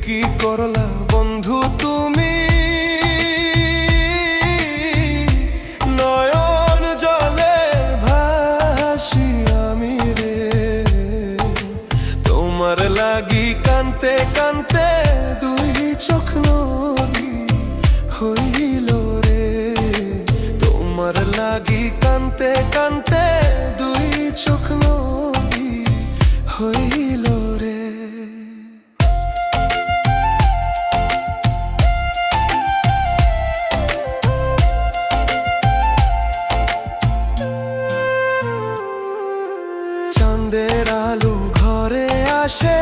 কি করলা বন্ধু তুমি, নয়ন জলে ভাসি আমি রে। তোমার লাগি কানতে কানতে দুই চোখ নদী হইল রে। তোমার লাগি কানতে কানতে দুই চোখ নদী হইল রে। চাঁদের আলো ঘরে আসে,